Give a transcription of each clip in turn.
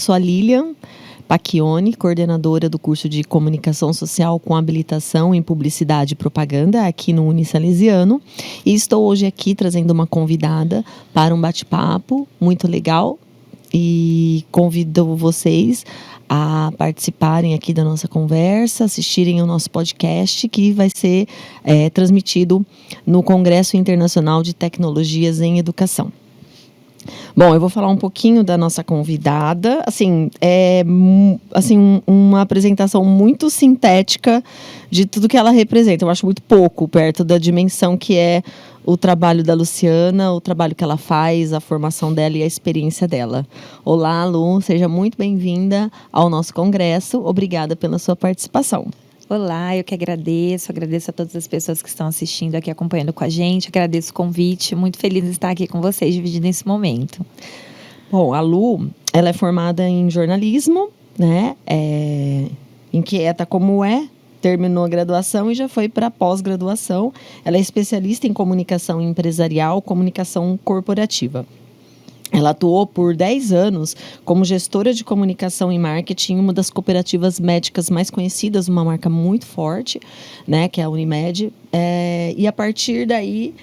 sou a Lilian Pacchioni, coordenadora do curso de Comunicação Social com habilitação em Publicidade e Propaganda aqui no Unisalesiano. E estou hoje aqui trazendo uma convidada para um bate-papo muito legal e convido vocês a participarem aqui da nossa conversa, assistirem ao nosso podcast que vai ser transmitido no Congresso Internacional de Tecnologias em Educação. Bom, eu vou falar um pouquinho da nossa convidada, uma apresentação muito sintética de tudo que ela representa. Eu acho muito pouco perto da dimensão que é o trabalho da Luciana, o trabalho que ela faz, a formação dela e a experiência dela. Olá, Lu, seja muito bem-vinda ao nosso congresso. Obrigada pela sua participação. Olá, eu que agradeço a todas as pessoas que estão assistindo aqui, acompanhando com a gente, agradeço o convite, muito feliz de estar aqui com vocês, dividindo esse momento. Bom, a Lu, ela é formada em jornalismo, né, inquieta como terminou a graduação e já foi para a pós-graduação. Ela é especialista em comunicação empresarial, comunicação corporativa. Ela atuou por 10 anos como gestora de comunicação e marketing em uma das cooperativas médicas mais conhecidas, uma marca muito forte, né, que é a Unimed. E a partir daí,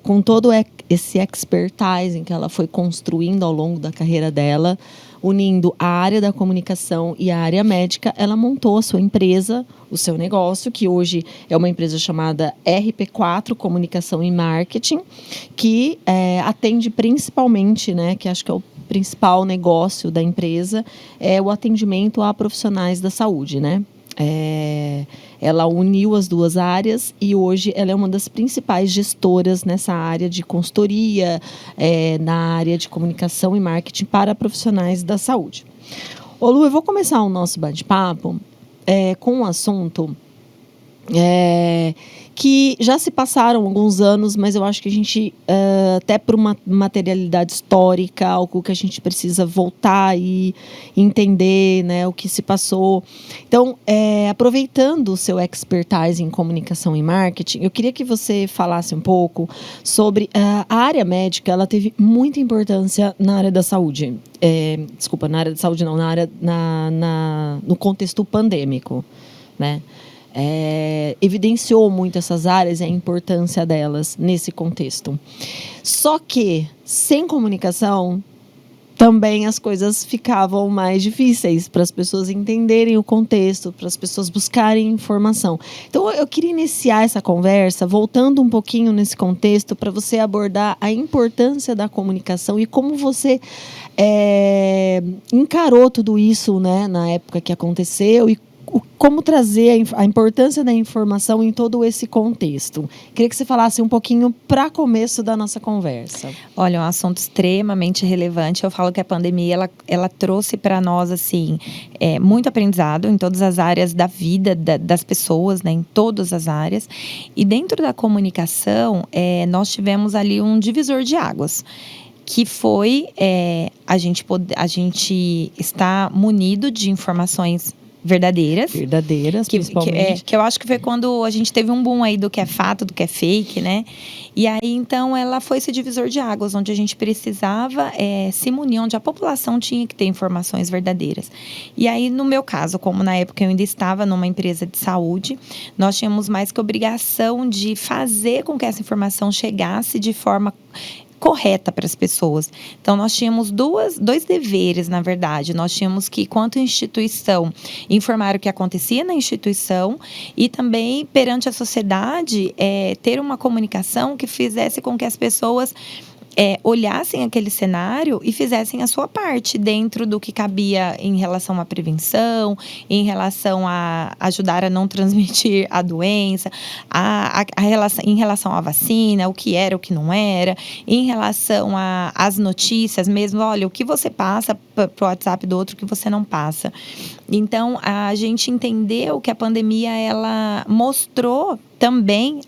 com todo esse expertise que ela foi construindo ao longo da carreira dela, unindo a área da comunicação e a área médica, ela montou a sua empresa, o seu negócio, que hoje é uma empresa chamada RP4 Comunicação e Marketing, que atende principalmente, né, que acho que é o principal negócio da empresa, é o atendimento a profissionais da saúde, né? Ela uniu as duas áreas e hoje ela é uma das principais gestoras nessa área de consultoria, na área de comunicação e marketing para profissionais da saúde. Ô Lu, eu vou começar o nosso bate-papo com um assunto que já se passaram alguns anos, mas eu acho que a gente, até por uma materialidade histórica, algo que a gente precisa voltar e entender, né, o que se passou. Então, aproveitando o seu expertise em comunicação e marketing, eu queria que você falasse um pouco sobre a área médica. Ela teve muita importância na área da saúde. Na área da saúde não, no contexto pandêmico, né? Evidenciou muito essas áreas e a importância delas nesse contexto. Só que, sem comunicação, também as coisas ficavam mais difíceis para as pessoas entenderem o contexto, para as pessoas buscarem informação. Então, eu queria iniciar essa conversa voltando um pouquinho nesse contexto para você abordar a importância da comunicação e como você encarou tudo isso, né, na época que aconteceu e como trazer a importância da informação em todo esse contexto. Queria que você falasse um pouquinho para começo da nossa conversa. Olha, é um assunto extremamente relevante. Eu falo que a pandemia, ela trouxe para nós, assim, muito aprendizado em todas as áreas da vida das pessoas, né, em todas as áreas. E dentro da comunicação, nós tivemos ali um divisor de águas, que foi a gente está munido de informações verdadeiras, principalmente. Que eu acho que foi quando a gente teve um boom aí do que é fato, do que é fake, né? E aí, então, ela foi esse divisor de águas, onde a gente precisava se munir, onde a população tinha que ter informações verdadeiras. E aí, no meu caso, como na época eu ainda estava numa empresa de saúde, nós tínhamos mais que obrigação de fazer com que essa informação chegasse de forma correta para as pessoas. Então, nós tínhamos dois deveres, na verdade. Nós tínhamos que, quanto instituição, informar o que acontecia na instituição e também, perante a sociedade, ter uma comunicação que fizesse com que as pessoas olhassem aquele cenário e fizessem a sua parte dentro do que cabia em relação à prevenção, em relação a ajudar a não transmitir a doença, em relação à vacina, o que era, o que não era, em relação às notícias mesmo, olha, o que você passa para o WhatsApp do outro que você não passa. Então, a gente entendeu que a pandemia, ela mostrou também,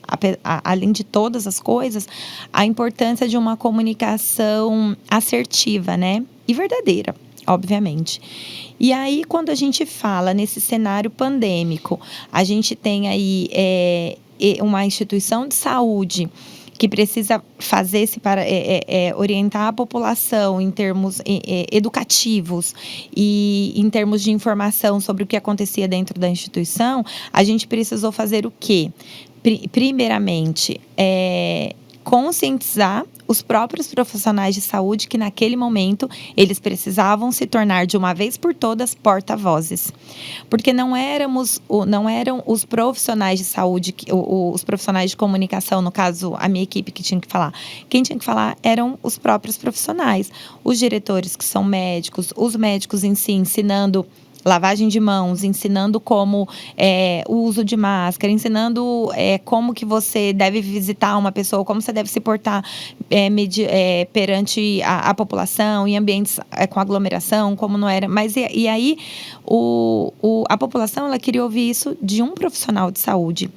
além de todas as coisas, a importância de uma comunicação assertiva, né? E verdadeira, obviamente. E aí, quando a gente fala nesse cenário pandêmico, a gente tem aí uma instituição de saúde que precisa fazer orientar a população em termos educativos e em termos de informação sobre o que acontecia dentro da instituição, a gente precisou fazer o quê? Primeiramente, conscientizar os próprios profissionais de saúde que naquele momento eles precisavam se tornar de uma vez por todas porta-vozes, porque não eram os profissionais de saúde, os profissionais de comunicação, no caso a minha equipe que tinha que falar. Quem tinha que falar eram os próprios profissionais, os diretores que são médicos, os médicos em si ensinando lavagem de mãos, ensinando como o uso de máscara, ensinando como que você deve visitar uma pessoa, como você deve se portar perante a população, em ambientes com aglomeração, como não era. Mas e aí a população ela queria ouvir isso de um profissional de saúde.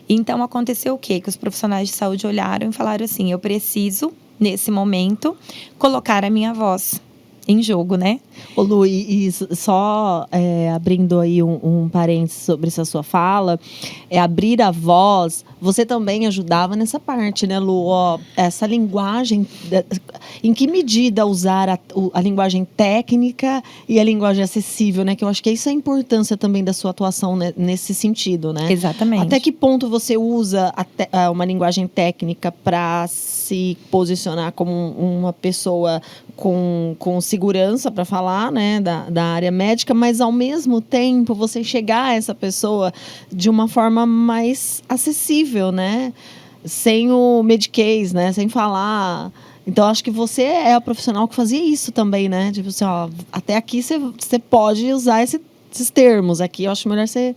Então aconteceu o quê? Que os profissionais de saúde olharam e falaram assim: eu preciso, nesse momento, colocar a minha voz em jogo, né? Ô Lu, e só abrindo aí um parênteses sobre essa sua fala, abrir a voz, você também ajudava nessa parte, né, Lu? Essa linguagem, em que medida usar a linguagem técnica e a linguagem acessível, né? Que eu acho que isso é a importância também da sua atuação, né, nesse sentido, né? Exatamente. Até que ponto você usa uma linguagem técnica para se posicionar como uma pessoa com segurança para falar, né, da área médica, mas ao mesmo tempo você chegar a essa pessoa de uma forma mais acessível, né, sem o mediquês, né, sem falar. Então acho que você é a profissional que fazia isso também, né, tipo assim, até aqui você pode usar esses termos, aqui eu acho melhor você...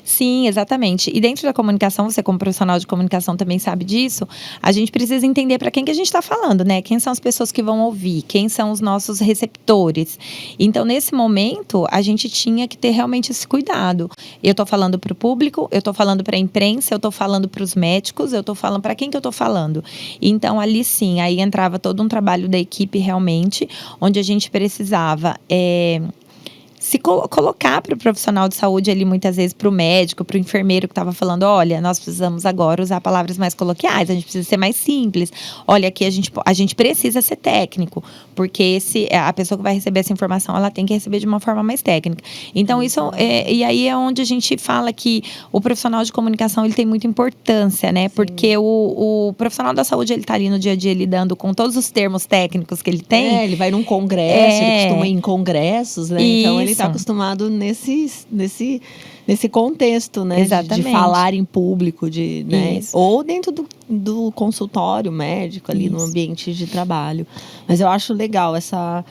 Sim, exatamente. E dentro da comunicação, você como profissional de comunicação também sabe disso, a gente precisa entender para quem que a gente está falando, né? Quem são as pessoas que vão ouvir, quem são os nossos receptores. Então, nesse momento, a gente tinha que ter realmente esse cuidado. Eu estou falando para o público, eu estou falando para a imprensa, eu estou falando para os médicos, eu estou falando para quem que eu estou falando. Então, ali sim, aí entrava todo um trabalho da equipe realmente, onde a gente precisava... se colocar para o profissional de saúde ali, muitas vezes para o médico, para o enfermeiro que estava falando: olha, nós precisamos agora usar palavras mais coloquiais, a gente precisa ser mais simples. Olha, aqui a gente precisa ser técnico, porque a pessoa que vai receber essa informação, ela tem que receber de uma forma mais técnica. Então, isso e aí é onde a gente fala que o profissional de comunicação ele tem muita importância, né? Sim. Porque o profissional da saúde, ele está ali no dia a dia lidando com todos os termos técnicos que ele tem. Ele vai num congresso, ele costuma ir em congressos, né? Então, ele está acostumado nesse contexto, né? Exatamente. De falar em público, né? Ou dentro do consultório médico, ali no ambiente de trabalho. Mas eu acho legal essa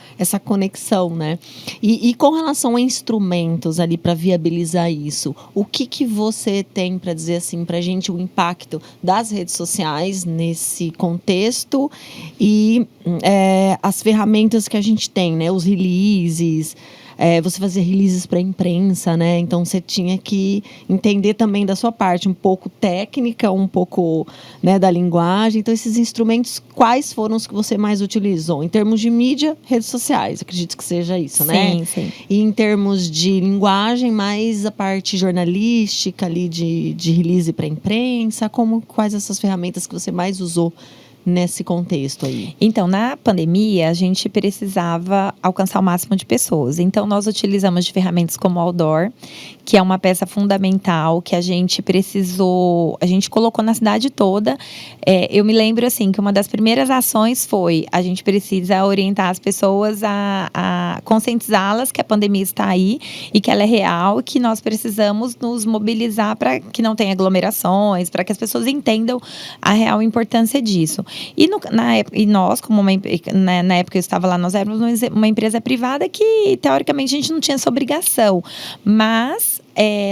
conexão, né? E com relação a instrumentos ali para viabilizar isso, o que você tem para dizer assim para a gente o impacto das redes sociais nesse contexto e as ferramentas que a gente tem, né? Os releases. Você fazia releases para a imprensa, né? Então, você tinha que entender também da sua parte, um pouco técnica, um pouco, né, da linguagem. Então, esses instrumentos, quais foram os que você mais utilizou? Em termos de mídia, redes sociais, acredito que seja isso, né? Sim, sim. E em termos de linguagem, mais a parte jornalística ali de release para a imprensa, quais essas ferramentas que você mais usou nesse contexto aí? Então, na pandemia, a gente precisava alcançar o máximo de pessoas. Então, nós utilizamos de ferramentas como o Outdoor, que é uma peça fundamental que a gente colocou na cidade toda. Eu me lembro, assim, que uma das primeiras ações foi: a gente precisa orientar as pessoas a conscientizá-las que a pandemia está aí e que ela é real, e que nós precisamos nos mobilizar para que não tenha aglomerações, para que as pessoas entendam a real importância disso. E nós, como na época que eu estava lá, nós éramos uma empresa privada que, teoricamente, a gente não tinha essa obrigação. Mas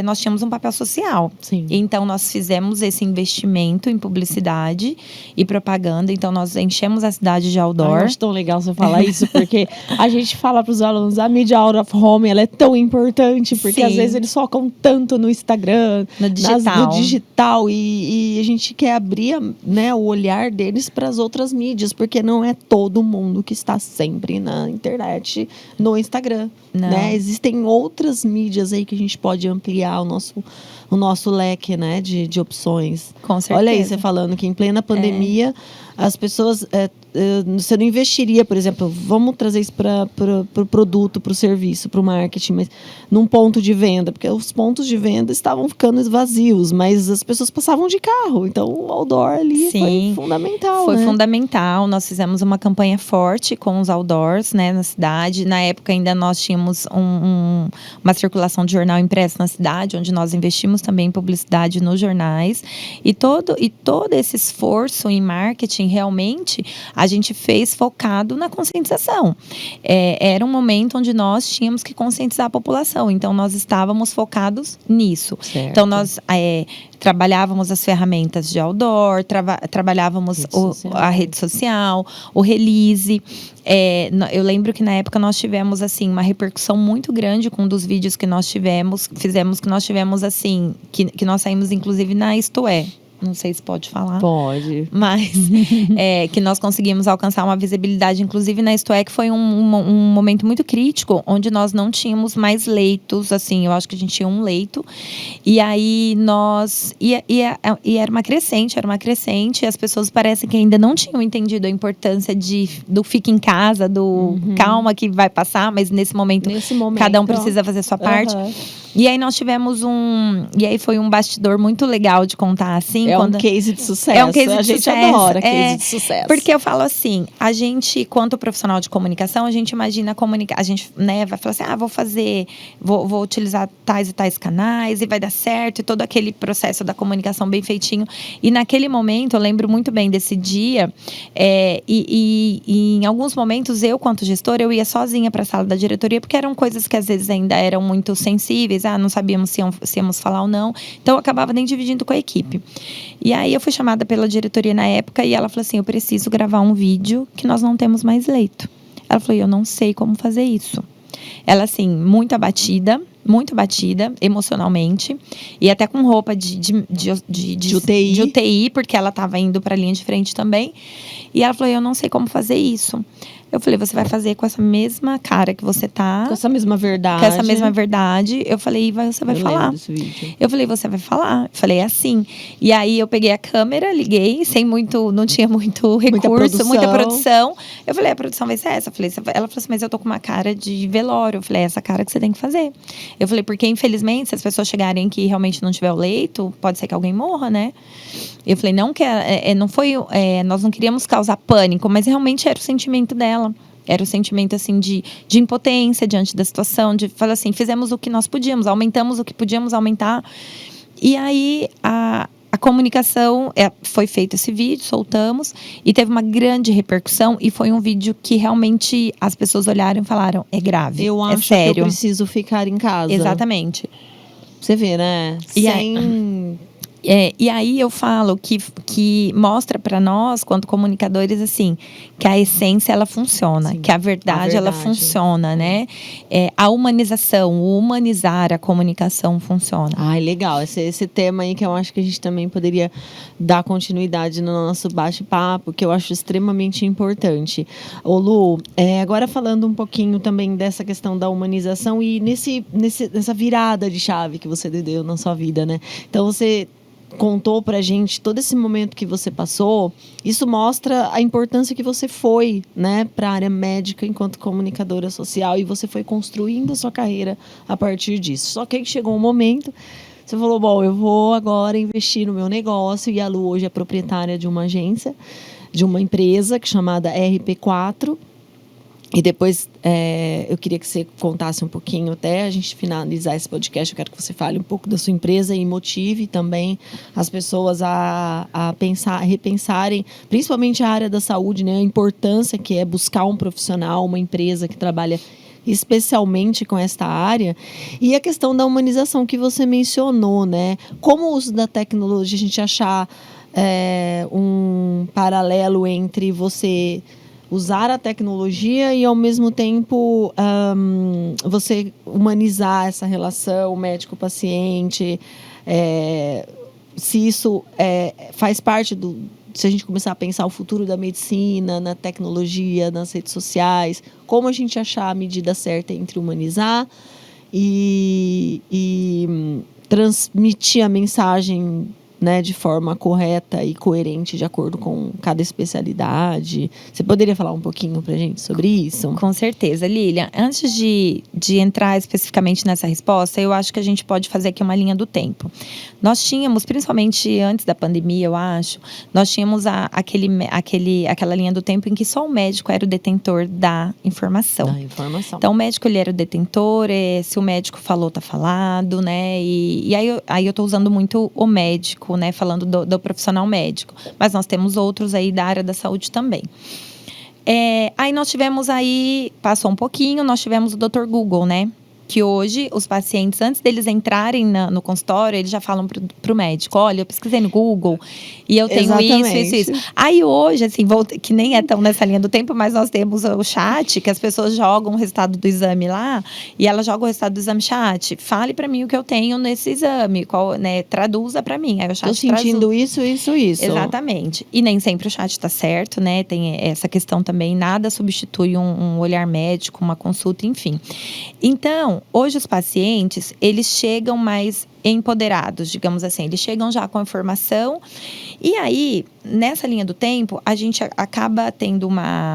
nós tínhamos um papel social. Sim. Então, nós fizemos esse investimento em publicidade e propaganda. Então, nós enchemos a cidade de outdoor. Eu acho tão legal você falar isso, porque a gente fala para os alunos, a mídia out of home, ela é tão importante, porque às vezes eles focam tanto no Instagram, no digital, e a gente quer abrir, né, o olhar deles para as outras mídias, porque não é todo mundo que está sempre na internet, no Instagram. Né? Existem outras mídias aí que a gente pode ampliar o o nosso leque, né, de opções. Com certeza. Olha aí, você falando que em plena pandemia, as pessoas... você não investiria, por exemplo, vamos trazer isso para o produto, para o serviço, para o marketing, mas num ponto de venda, porque os pontos de venda estavam ficando vazios, mas as pessoas passavam de carro, então o outdoor ali foi fundamental. Foi né? fundamental. Nós fizemos uma campanha forte com os outdoors, né, na cidade. Na época ainda nós tínhamos uma circulação de jornal impresso na cidade, onde nós investimos também em publicidade nos jornais. E todo esse esforço em marketing, realmente, a gente fez focado na conscientização. Era um momento onde nós tínhamos que conscientizar a população. Então, nós estávamos focados nisso. Certo. Então, nós trabalhávamos as ferramentas de outdoor, trabalhávamos a rede social, o release. Eu lembro que na época nós tivemos assim uma repercussão muito grande com um dos vídeos que nós tivemos assim, que nós saímos inclusive na Isto É. Não sei se pode falar. Pode. Mas que nós conseguimos alcançar uma visibilidade, inclusive na Isto É, que foi um momento muito crítico, onde nós não tínhamos mais leitos, assim, eu acho que a gente tinha um leito. E aí nós... E era uma crescente, e as pessoas parecem que ainda não tinham entendido a importância do fique em casa, do calma que vai passar, mas nesse momento cada um precisa fazer a sua parte. E aí nós tivemos E aí foi um bastidor muito legal de contar, assim. Um case de sucesso. É um case de sucesso. A gente adora case de sucesso. Porque eu falo assim, a gente, quanto profissional de comunicação, a gente imagina a gente, né, vai falar assim, vou utilizar tais e tais canais e vai dar certo. E todo aquele processo da comunicação bem feitinho. E naquele momento, eu lembro muito bem desse dia. E em alguns momentos, eu, quanto gestora, eu ia sozinha para a sala da diretoria, porque eram coisas que às vezes ainda eram muito sensíveis. Não sabíamos se íamos falar ou não. Então, eu acabava nem dividindo com a equipe. E aí, eu fui chamada pela diretoria na época e ela falou assim, eu preciso gravar um vídeo que nós não temos mais leito. Ela falou, eu não sei como fazer isso. Ela, assim, muito abatida emocionalmente. E até com roupa de UTI, porque ela estava indo para a linha de frente também. E ela falou, eu não sei como fazer isso. Eu falei, você vai fazer com essa mesma cara que você tá. Com essa mesma verdade. Com essa mesma verdade. Eu falei, você vai falar. Eu falei, você vai falar. Eu falei, é assim. E aí, eu peguei a câmera, liguei, não tinha muito recurso, muita produção. Eu falei, a produção vai ser essa. Ela falou assim, mas eu tô com uma cara de velório. Eu falei, é essa cara que você tem que fazer. Eu falei, porque infelizmente, se as pessoas chegarem aqui e realmente não tiver o leito, pode ser que alguém morra, né? Eu falei, não foi, nós não queríamos causar pânico, mas realmente era o sentimento dela. Era o sentimento, assim, de impotência diante da situação, de falar assim, fizemos o que nós podíamos, aumentamos o que podíamos aumentar. E aí, a comunicação, foi feito esse vídeo, soltamos, e teve uma grande repercussão, e foi um vídeo que realmente as pessoas olharam e falaram, é grave, eu acho sério. que eu preciso ficar em casa. Exatamente. Você vê, né? E aí eu falo que mostra para nós, quanto comunicadores, assim, que a essência, ela funciona. Sim, que a verdade, ela funciona, né? A humanização, o humanizar a comunicação funciona. Ai, legal. Esse tema aí que eu acho que a gente também poderia dar continuidade no nosso bate-papo, que eu acho extremamente importante. Ô Lu, agora falando um pouquinho também dessa questão da humanização e nessa virada de chave que você deu na sua vida, né? Então, você contou pra gente todo esse momento que você passou. Isso mostra a importância que você foi, né, para a área médica enquanto comunicadora social, e você foi construindo a sua carreira a partir disso. Só que aí chegou um momento, você falou, bom, eu vou agora investir no meu negócio, e a Lu hoje é proprietária de uma agência, de uma empresa chamada RP4. E depois, eu queria que você contasse um pouquinho, até a gente finalizar esse podcast, eu quero que você fale um pouco da sua empresa e motive também as pessoas a repensarem, principalmente a área da saúde, né? A importância que é buscar um profissional, uma empresa que trabalha especialmente com esta área. E a questão da humanização que você mencionou, né? Como o uso da tecnologia, a gente achar um paralelo entre você usar a tecnologia e, ao mesmo tempo, você humanizar essa relação médico-paciente, se isso faz parte se a gente começar a pensar o futuro da medicina, na tecnologia, nas redes sociais, como a gente achar a medida certa entre humanizar e transmitir a mensagem, né, de forma correta e coerente de acordo com cada especialidade. Você poderia falar um pouquinho pra gente sobre isso? Com certeza, Lilian. Antes de entrar especificamente nessa resposta, eu acho que a gente pode fazer aqui uma linha do tempo. Nós tínhamos, principalmente antes da pandemia, eu acho, nós tínhamos aquela linha do tempo em que só o médico era o detentor da informação. Da informação. Então, o médico, ele era o detentor, se o médico falou, tá falado, né? E aí eu tô usando muito o médico, né, falando do profissional médico, mas nós temos outros aí da área da saúde também. Aí nós tivemos passou um pouquinho, nós tivemos o Dr. Google, né? Que hoje os pacientes, antes deles entrarem no consultório, eles já falam pro médico: olha, eu pesquisei no Google e eu tenho isso. Aí hoje, assim, que nem é tão nessa linha do tempo, mas nós temos o chat, que as pessoas jogam o resultado do exame lá, e ela joga o resultado do exame: chat, fale pra mim o que eu tenho nesse exame, né, traduza pra mim. Aí o chat tô sentindo isso. Exatamente. E nem sempre o chat tá certo, né? Tem essa questão também, nada substitui um olhar médico, uma consulta, enfim. Então, hoje os pacientes, eles chegam mais empoderados, digamos assim. Eles chegam já com a informação. E aí, nessa linha do tempo, a gente acaba tendo uma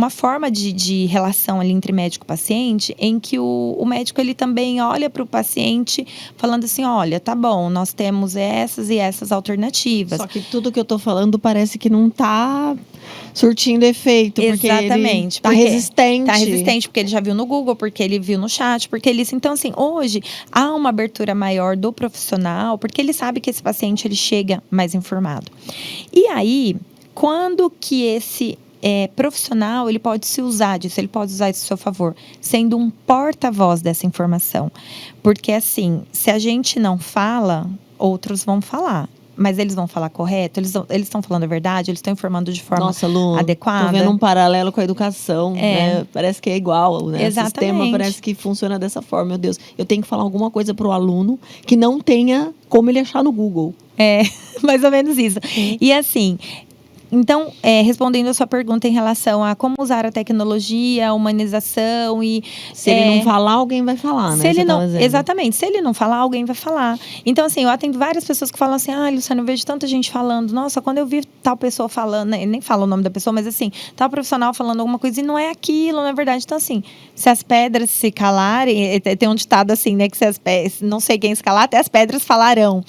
forma de relação ali entre médico e paciente, em que o médico, ele também olha para o paciente falando assim: olha, tá bom, nós temos essas e essas alternativas. Só que tudo que eu tô falando parece que não tá surtindo efeito. Exatamente. Porque ele tá resistente. Tá resistente, porque ele já viu no Google, porque ele viu no chat, porque ele... Então, assim, hoje há uma abertura maior do profissional, porque ele sabe que esse paciente, ele chega mais informado. E aí, quando que esse profissional, ele pode se usar disso, ele pode usar isso a seu favor, sendo um porta-voz dessa informação. Porque, assim, se a gente não fala, outros vão falar. Mas eles vão falar correto? Eles estão falando a verdade? Eles estão informando de forma adequada? Tô vendo um paralelo com a educação, né? Parece que é igual, né? Exatamente. O sistema parece que funciona dessa forma. Meu Deus, eu tenho que falar alguma coisa pro aluno que não tenha como ele achar no Google. Mais ou menos isso. E assim... Então, respondendo a sua pergunta em relação a como usar a tecnologia, a humanização e... Se ele não falar, alguém vai falar, né? Exatamente. Se ele não falar, alguém vai falar. Então, assim, eu atendo várias pessoas que falam assim: Luciana, eu vejo tanta gente falando. Nossa, quando eu vi tal pessoa falando... Né, nem falo o nome da pessoa, mas assim, tal profissional falando alguma coisa e não é aquilo, não é verdade. Então, assim, se as pedras se calarem... Tem um ditado assim, né? Que se as pedras... Não sei quem se calar, até as pedras falarão.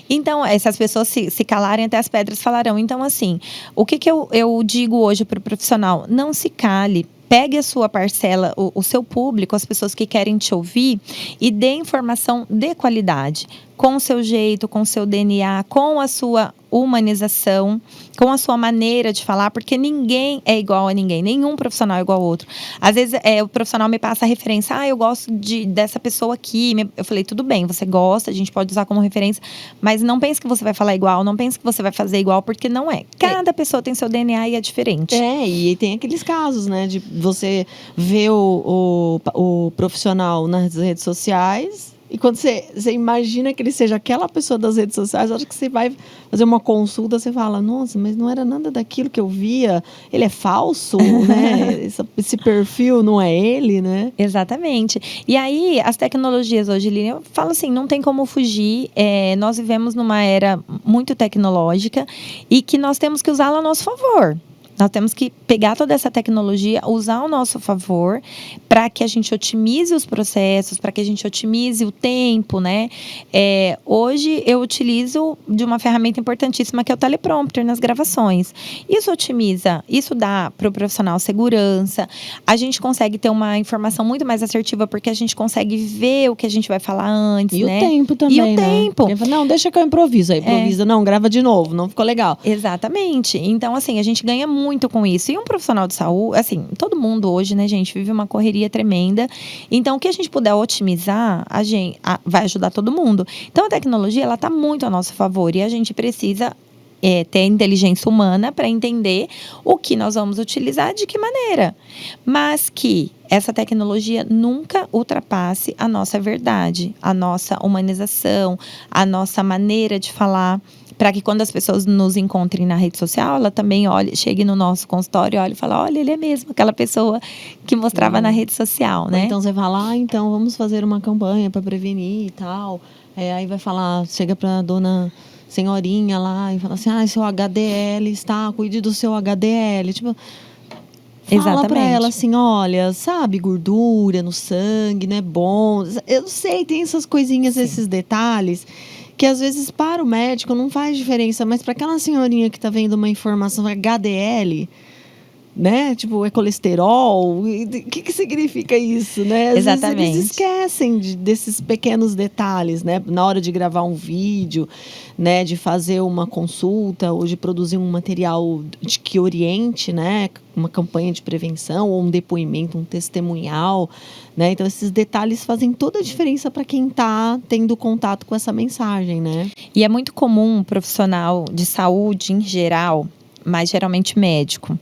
Então, se as pessoas se calarem, até as pedras falarão. Então, assim... O que eu digo hoje para o profissional? Não se cale. Pegue a sua parcela, o seu público, as pessoas que querem te ouvir, e dê informação de qualidade, com o seu jeito, com o seu DNA, com a sua humanização, com a sua maneira de falar, porque ninguém é igual a ninguém, nenhum profissional é igual ao outro. Às vezes o profissional me passa a referência: eu gosto dessa pessoa aqui. Eu falei: tudo bem, você gosta, a gente pode usar como referência, mas não pense que você vai falar igual, não pense que você vai fazer igual, porque não é. Cada pessoa tem seu DNA e é diferente. E tem aqueles casos, né, de você ver o profissional nas redes sociais. E quando você imagina que ele seja aquela pessoa das redes sociais, a hora que você vai fazer uma consulta, você fala: nossa, mas não era nada daquilo que eu via. Ele é falso, né? Esse perfil não é ele, né? Exatamente. E aí, as tecnologias hoje, Lilian, eu falo assim, não tem como fugir. Nós vivemos numa era muito tecnológica e que nós temos que usá-la a nosso favor. Nós temos que pegar toda essa tecnologia, usar ao nosso favor, para que a gente otimize os processos, para que a gente otimize o tempo, né? Hoje eu utilizo de uma ferramenta importantíssima, que é o teleprompter nas gravações. Isso otimiza, isso dá para o profissional segurança. A gente consegue ter uma informação muito mais assertiva, porque a gente consegue ver o que a gente vai falar antes, e né? O tempo também, e o tempo. Não, deixa que eu improviso. Aí improvisa, não, grava de novo, não ficou legal. Exatamente. Então, assim, a gente ganha muito com isso. E um profissional de saúde, assim, todo mundo hoje, né, gente, vive uma correria tremenda. Então, o que a gente puder otimizar, vai ajudar todo mundo. Então, a tecnologia, ela tá muito a nosso favor e a gente precisa ter inteligência humana para entender o que nós vamos utilizar, de que maneira. Mas que essa tecnologia nunca ultrapasse a nossa verdade, a nossa humanização, a nossa maneira de falar. para que quando as pessoas nos encontrem na rede social, ela também chegue no nosso consultório, olhe e fale, olha, ele é mesmo aquela pessoa que mostrava na rede social, né? Então você fala, então vamos fazer uma campanha para prevenir e tal. Aí vai falar, chega para dona senhorinha lá e fala assim, seu HDL está, cuide do seu HDL. Tipo, fala para ela assim, olha, sabe, gordura no sangue, não é bom. Eu sei, tem essas coisinhas, esses detalhes, que às vezes para o médico não faz diferença, mas para aquela senhorinha que está vendo uma informação HDL, né? Tipo, é colesterol. O que significa isso, né? Às vezes eles esquecem desses pequenos detalhes, né? Na hora de gravar um vídeo, né? De fazer uma consulta ou de produzir um material que oriente, né? Uma campanha de prevenção ou um depoimento, um testemunhal, né? Então, esses detalhes fazem toda a diferença para quem está tendo contato com essa mensagem, né? E é muito comum um profissional de saúde em geral, mas geralmente médico,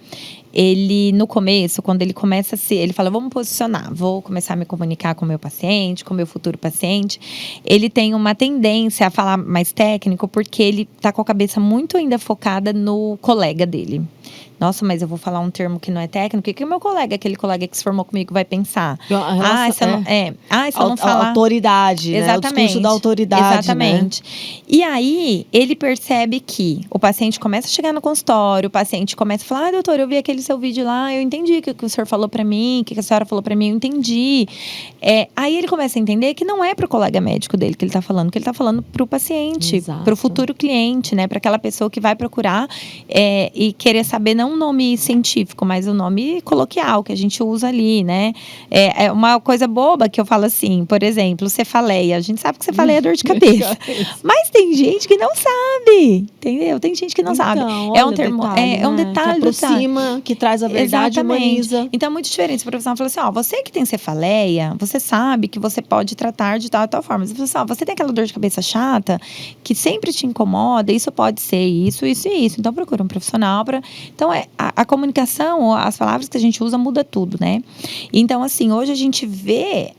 ele, no começo, quando ele começa a ele fala, vamos posicionar, vou começar a me comunicar com o meu paciente, com o meu futuro paciente. Ele tem uma tendência a falar mais técnico, porque ele está com a cabeça muito ainda focada no colega dele. Nossa, mas eu vou falar um termo que não é técnico. O que o meu colega, aquele colega que se formou comigo, vai pensar? Se eu não falar... Autoridade, exatamente, né? O discurso da autoridade, exatamente. Né? E aí, ele percebe que o paciente começa a chegar no consultório, o paciente começa a falar, doutor, eu vi aquele seu vídeo lá, eu entendi o que o senhor falou pra mim, o que a senhora falou pra mim, eu entendi. Aí ele começa a entender que não é pro colega médico dele que ele tá falando, que ele tá falando pro paciente, pro futuro cliente, né? Pra aquela pessoa que vai procurar e querer saber não um nome científico, mas o nome coloquial que a gente usa ali, né? É uma coisa boba que eu falo assim, por exemplo, cefaleia. A gente sabe que cefaleia é dor de cabeça. Mas tem gente que não sabe, entendeu? Tem gente que não sabe. É um termo, é um detalhe. Que aproxima, que traz a verdade, humaniza. Então é muito diferente. O profissional fala assim, você que tem cefaleia, você sabe que você pode tratar de tal e tal forma. Você fala assim, você tem aquela dor de cabeça chata, que sempre te incomoda, isso pode ser isso, isso e isso. Então procura um profissional para... Então, a comunicação, as palavras que a gente usa, muda tudo, né? Então, assim, hoje a gente vê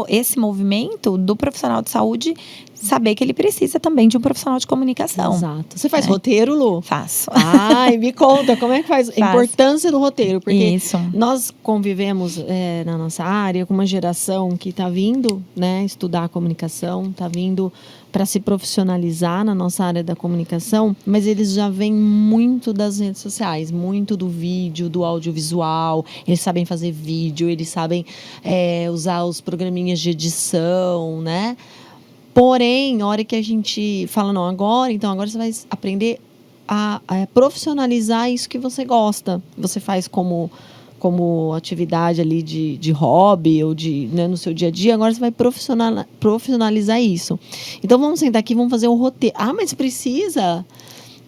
esse movimento do profissional de saúde saber que ele precisa também de um profissional de comunicação. Exato. Você faz roteiro, Lu? Faço. Ai, me conta, como é que faz? A importância do roteiro. Porque isso. Nós convivemos na nossa área com uma geração que está vindo, né, estudar a comunicação, está vindo para se profissionalizar na nossa área da comunicação, mas eles já vêm muito das redes sociais, muito do vídeo, do audiovisual. Eles sabem fazer vídeo, eles sabem usar os programinhas de edição, né? Porém, na hora que a gente fala, não, agora você vai aprender a profissionalizar isso que você gosta. Você faz como atividade ali de hobby ou né, no seu dia a dia, agora você vai profissionalizar isso. Então, vamos sentar aqui, vamos fazer um roteiro. Mas precisa...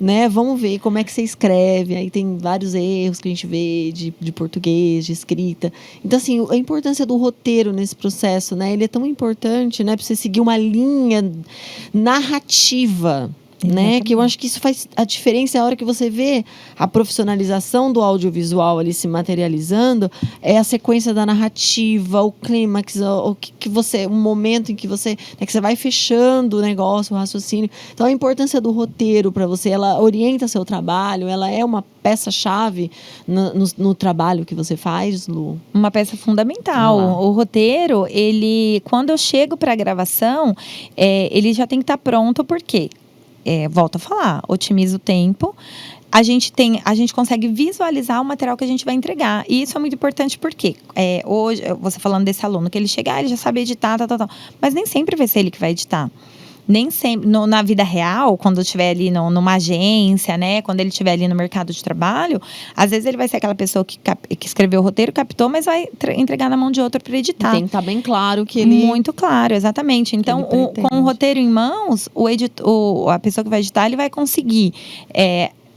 Né? Vamos ver como é que você escreve. Aí tem vários erros que a gente vê de português, de escrita. Então, assim, a importância do roteiro nesse processo, né? Ele é tão importante, né? Para você seguir uma linha narrativa, né? Que eu acho que isso faz a diferença. A hora que você vê a profissionalização do audiovisual ali se materializando, é a sequência da narrativa, o clímax, o momento em que você vai fechando o negócio, o raciocínio. Então, a importância do roteiro para você, ela orienta seu trabalho, ela é uma peça-chave no trabalho que você faz, Lu? Uma peça fundamental. O roteiro, quando eu chego para a gravação, ele já tem que estar pronto, por quê? Volto a falar, otimiza o tempo. A gente consegue visualizar o material que a gente vai entregar. E isso é muito importante porque hoje, você falando desse aluno, que ele chega, ele já sabe editar, tal. Mas nem sempre vai ser ele que vai editar. Nem sempre, na vida real, quando eu estiver ali numa agência, né? Quando ele estiver ali no mercado de trabalho, às vezes ele vai ser aquela pessoa que escreveu o roteiro, captou, mas vai entregar na mão de outro para editar. Tem que estar bem claro que ele... Muito claro, exatamente. Então, com o roteiro em mãos, a pessoa que vai editar, ele vai conseguir...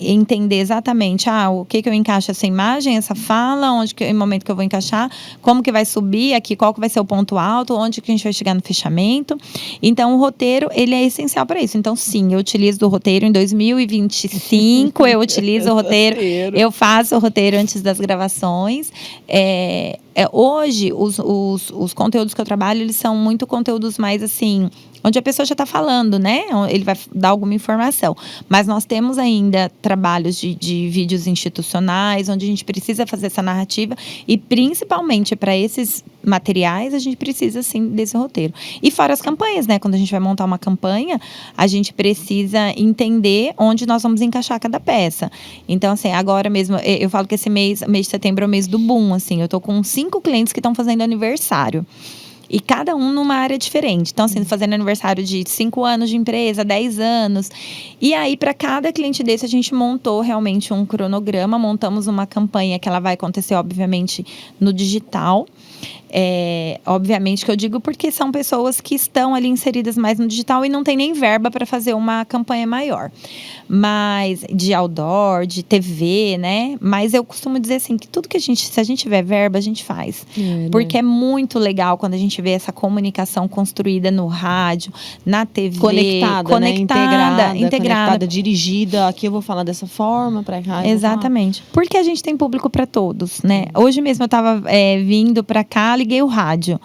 entender exatamente o que eu encaixo essa imagem, essa fala, em momento que eu vou encaixar, como que vai subir aqui, qual que vai ser o ponto alto, onde que a gente vai chegar no fechamento. Então, o roteiro, ele é essencial para isso. Então, sim, eu utilizo o roteiro em 2025, eu utilizo o roteiro, eu faço o roteiro antes das gravações. hoje, os conteúdos que eu trabalho, eles são muito conteúdos mais assim, onde a pessoa já está falando, né? Ele vai dar alguma informação. Mas nós temos ainda trabalhos de vídeos institucionais, onde a gente precisa fazer essa narrativa. E principalmente para esses materiais, a gente precisa, sim, desse roteiro. E fora as campanhas, né? Quando a gente vai montar uma campanha, a gente precisa entender onde nós vamos encaixar cada peça. Então, assim, agora mesmo, eu falo que esse mês de setembro é o mês do boom, assim. Eu tô com 5 clientes que estão fazendo aniversário. E cada um numa área diferente. Então, assim, fazendo aniversário de 5 anos de empresa, 10 anos. E aí, para cada cliente desse, a gente montou realmente um cronograma. Montamos uma campanha que ela vai acontecer, obviamente, no digital. Obviamente que eu digo porque são pessoas que estão ali inseridas mais no digital e não tem nem verba para fazer uma campanha maior. Mas de outdoor, de TV, né? Mas eu costumo dizer assim, que tudo que se a gente tiver verba, a gente faz. Porque é muito legal quando a gente vê essa comunicação construída no rádio, na TV. Conectada, né? Integrada, dirigida. Aqui eu vou falar dessa forma, para cá. Exatamente. Porque a gente tem público para todos, né? Hoje mesmo eu estava vindo para cá, liguei o rádio.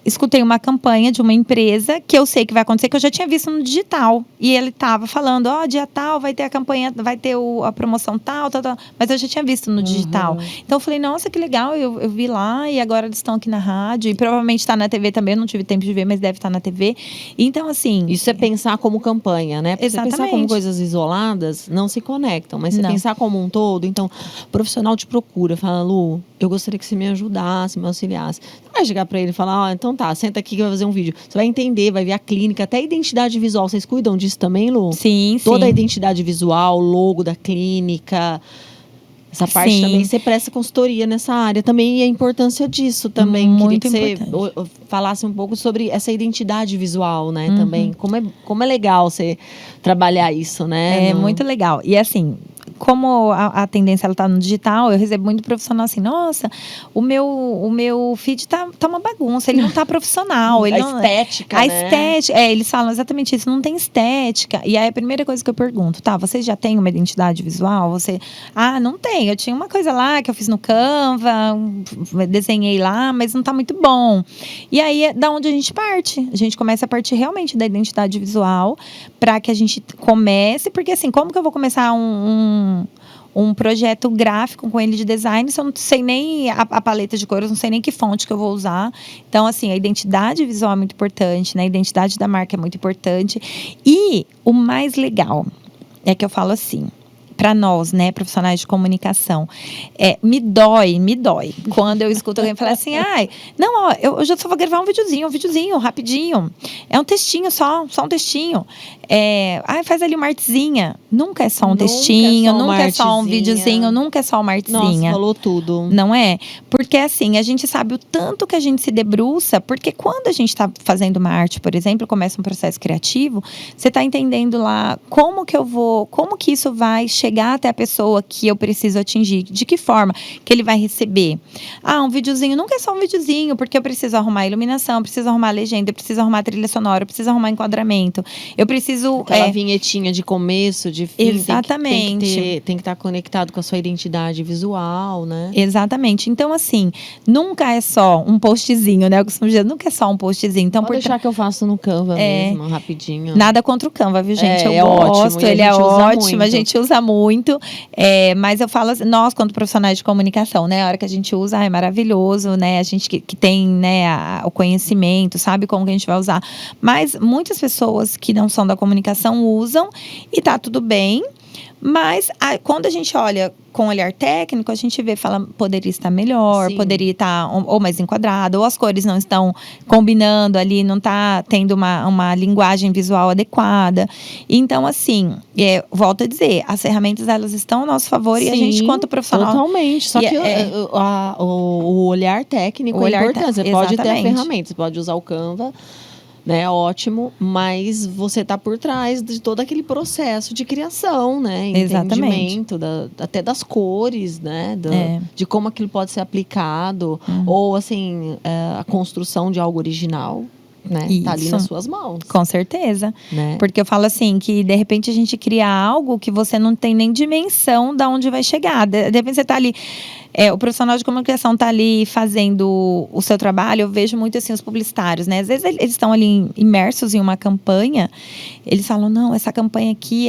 Escutei uma campanha de uma empresa que eu sei que vai acontecer, que eu já tinha visto no digital. E ele estava falando, dia tal, vai ter a campanha, vai ter a promoção tal. Mas eu já tinha visto no digital. Então eu falei, nossa, que legal, eu vi lá e agora eles estão aqui na rádio. E provavelmente está na TV também, eu não tive tempo de ver, mas deve estar na TV. Então, assim... Isso é pensar como campanha, né? Porque exatamente. você pensar como coisas isoladas, não se conectam. Mas você pensar como um todo, então, o profissional te procura, fala, Lu, eu gostaria que você me ajudasse, me auxiliasse. Você vai chegar para ele e falar, então tá, senta aqui que vai fazer um vídeo. Você vai entender, vai ver a clínica, até a identidade visual. Vocês cuidam disso também, Lu? Sim, Toda a identidade visual, logo da clínica. Essa parte também, você presta consultoria nessa área também. E a importância disso também. Muito Queria que você falasse um pouco sobre essa identidade visual, né? Também. Como é legal você trabalhar isso, né? Muito legal. E assim... Como a tendência ela tá no digital, eu recebo muito profissional assim, nossa, o meu feed tá uma bagunça, ele não tá profissional. Ele estética, a né? estética, eles falam exatamente isso, não tem estética. E aí a primeira coisa que eu pergunto, vocês já têm uma identidade visual? Não tem, eu tinha uma coisa lá que eu fiz no Canva, desenhei lá, mas não tá muito bom. E aí é da onde a gente parte. A gente começa a partir realmente da identidade visual, para que a gente comece, porque assim, como que eu vou começar um projeto gráfico com ele de design, se eu não sei nem a paleta de cores, não sei nem que fonte que eu vou usar. Então, assim, a identidade visual é muito importante, né? A identidade da marca é muito importante. E o mais legal é que eu falo assim, para nós, né, profissionais de comunicação, me dói, quando eu escuto alguém falar assim, eu já só vou gravar um videozinho, rapidinho. É um textinho só um textinho. Faz ali uma artezinha. Nunca é só um textinho, nunca é só um videozinho, nunca é só uma artezinha. Nossa, falou tudo. Não é? Porque assim, a gente sabe o tanto que a gente se debruça, porque quando a gente está fazendo uma arte, por exemplo, começa um processo criativo, você está entendendo lá como que isso vai chegar até a pessoa que eu preciso atingir, de que forma que ele vai receber. Um videozinho, nunca é só um videozinho, porque eu preciso arrumar a iluminação, eu preciso arrumar a legenda, eu preciso arrumar a trilha sonora, eu preciso arrumar enquadramento, eu preciso... Aquela vinhetinha de começo, de fim. Exatamente. Tem que estar conectado com a sua identidade visual, né? Exatamente. Então, assim, nunca é só um postzinho, né? Eu costumo dizer, nunca é só um postzinho. Então, Pode deixar que eu faço no Canva mesmo, rapidinho. Nada contra o Canva, viu, gente? Eu gosto, ótimo, ele é ótimo, a gente usa muito. Mas eu falo assim, nós, quanto profissionais de comunicação, né? A hora que a gente usa, é maravilhoso, né? A gente que tem, né, o conhecimento, sabe como que a gente vai usar. Mas muitas pessoas que não são da comunicação usam e tá tudo bem. Mas quando a gente olha com olhar técnico, a gente fala, poderia estar melhor, sim, poderia estar ou mais enquadrado, ou as cores não estão combinando ali, não está tendo uma linguagem visual adequada. Então, assim, volto a dizer, as ferramentas, elas estão ao nosso favor, sim, e a gente, quanto profissional... Totalmente, só que o olhar técnico é importante. Você pode ter a ferramenta, você pode usar o Canva, né, ótimo, mas você tá por trás de todo aquele processo de criação, né, entendimento até das cores, né, de como aquilo pode ser aplicado, ou assim, a construção de algo original, né, tá ali nas suas mãos. Com certeza, né? Porque eu falo assim, que de repente a gente cria algo que você não tem nem dimensão de onde vai chegar, de repente você tá ali o profissional de comunicação tá ali fazendo o seu trabalho, eu vejo muito assim os publicitários, né? Às vezes eles estão ali imersos em uma campanha, eles falam, não, essa campanha aqui,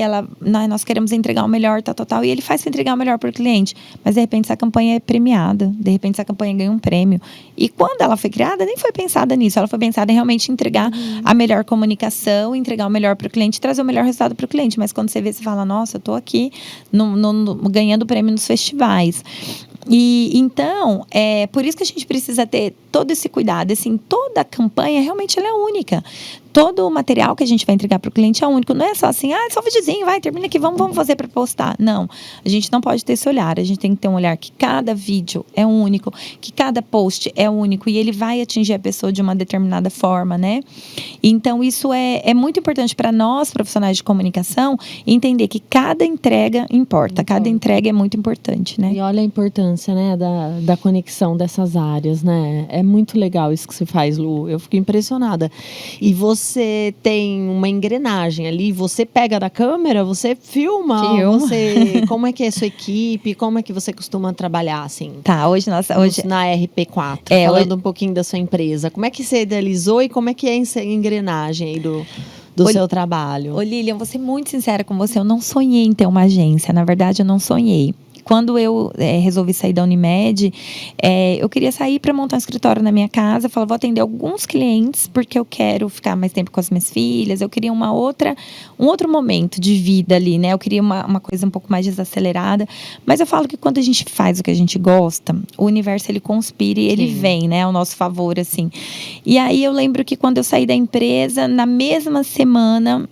nós queremos entregar o melhor, tal, e ele faz para entregar o melhor para o cliente. Mas, de repente, essa campanha é premiada, de repente, essa campanha ganha um prêmio. E quando ela foi criada, nem foi pensada nisso, ela foi pensada em realmente entregar a melhor comunicação, entregar o melhor para o cliente, trazer o melhor resultado para o cliente. Mas quando você vê, você fala, nossa, eu tô aqui ganhando prêmio nos festivais. E então, por isso que a gente precisa ter todo esse cuidado. Assim, toda a campanha realmente ela é única. Todo o material que a gente vai entregar para o cliente é único. Não é só assim, é só um videozinho, vai, termina aqui, vamos fazer para postar. Não, a gente não pode ter esse olhar. A gente tem que ter um olhar que cada vídeo é único, que cada post é único e ele vai atingir a pessoa de uma determinada forma, né? Então, isso é muito importante para nós, profissionais de comunicação, entender que cada entrega importa. Cada entrega é muito importante, né? E olha a importância, né, da conexão dessas áreas, né? É muito legal isso que você faz, Lu. Eu fico impressionada. E você tem uma engrenagem ali, você pega da câmera, você filma, como é que é a sua equipe, como é que você costuma trabalhar, assim? Tá, hoje na RP4, falando um pouquinho da sua empresa. Como é que você idealizou e como é que é a engrenagem aí do seu trabalho? Ô, Lilian, vou ser muito sincera com você, eu não sonhei em ter uma agência, na verdade eu não sonhei. Quando eu resolvi sair da Unimed, eu queria sair para montar um escritório na minha casa. Eu falei, vou atender alguns clientes, porque eu quero ficar mais tempo com as minhas filhas. Eu queria um outro momento de vida ali, né? Eu queria uma coisa um pouco mais desacelerada. Mas eu falo que quando a gente faz o que a gente gosta, o universo, ele conspira e ele vem, né? Ao nosso favor, assim. E aí, eu lembro que quando eu saí da empresa, na mesma semana...